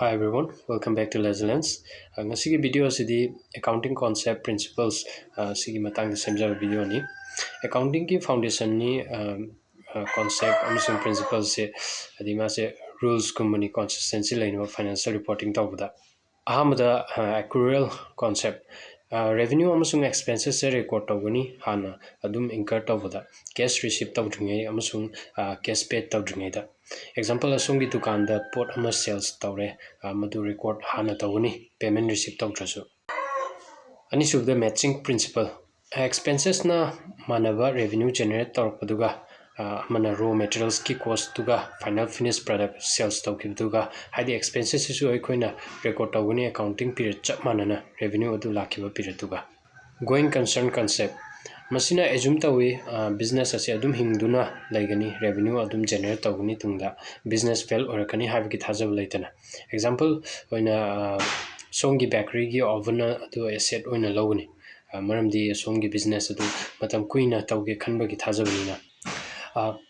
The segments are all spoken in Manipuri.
Hi everyone, welcome back to Lens. Ngasi video asidi accounting concept principles sigi matang semjaba video ni. Accounting ki foundation ni concept amasung principles se adima se rules kumani consistency lain financial reporting tawda. Ahamada accrual concept revenue amasung expenses se record tawgani hana adum incur tawda cash receipt tawdringai amasung cash paid tawdringai da. Example asung di dukan da pot ama sales tawre madu record hana tawgani payment receipt tawdrasu. Ani subda matching principle expenses na manaba revenue generate tawrpaduga mana raw materials ki cost tuga final finished product sales tawkibduga hadi expenses isu aikoina record tawgani accounting period chap manana revenue adu lakiba period tuga going concern concept masina assume tawi business ase adum hingduna laigani revenue adum generate tawgani tungda business fail orakani habki thajab laitana example oina songi bakery gi oven adu asset oina logani maramdi songi business adu matam kuina tawge khanbagi thajabnina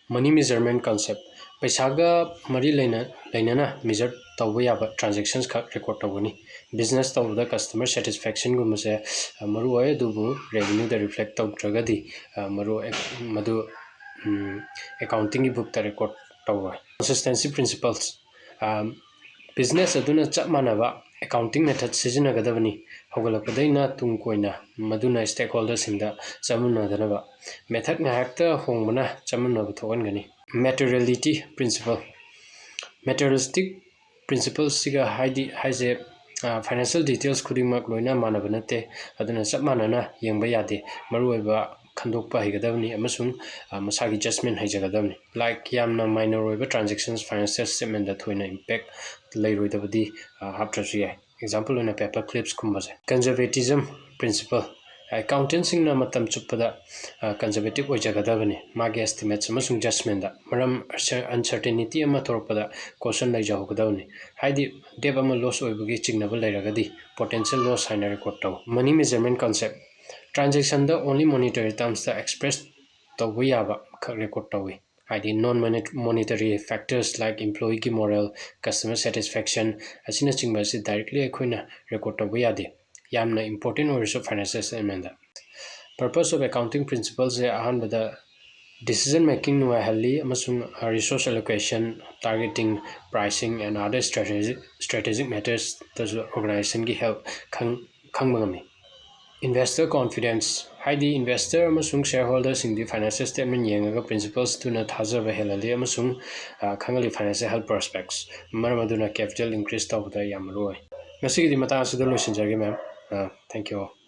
money measurement concept paisaga mari lainana measure tawba yaba transactions ka record tawgani business tawda customer satisfaction gumase maru ay dubu revenue da reflect tawdragadi maru madu accounting book ta record tawwa consistency principles business aduna chap manaba accounting method sijinagadabani hogalakadaina tungkoina maduna stakeholders singda chamunnadanaba method ngahakta hongbana chamunnabu thogangani materiality principle materialistic principles siga haise financial details khudingmak loina manaba nate aduna chap manana yengba yade maruoiba khandokpa higadabani amasung masagi judgment haijagadabani like yamna minor oiba transactions financial statement da thoina impact lairoidabadi haptrasu yai example oina paper clips kumbase conservatism principle accounting na matam chupada conservative oijagadabani magi estimates amasung judgment da maram uncertainty ama thorpada caution laijahogadabani haidi deb ama loss oibagi chingnaba lairagadi potential loss haina record taw money measurement concept transaction da only monetary terms da expressed tawba yaba record tawi haidi non monetary factors like employee ki morale customer satisfaction asina chingba si directly akoina record tawba yade yamna important oiso financial statement da purpose of accounting principles is ahanbada decision making nuahalli amasung resource allocation targeting pricing and other strategic matters the organization ki help khangmangami investor confidence haidi investor amasung shareholders in the financial statement yengaga principles tuna thajaba helali amasung khangali financial health prospects maramaduna capital increase tawda yamroi ngasi di mata asida losinjage ma'am thank you all.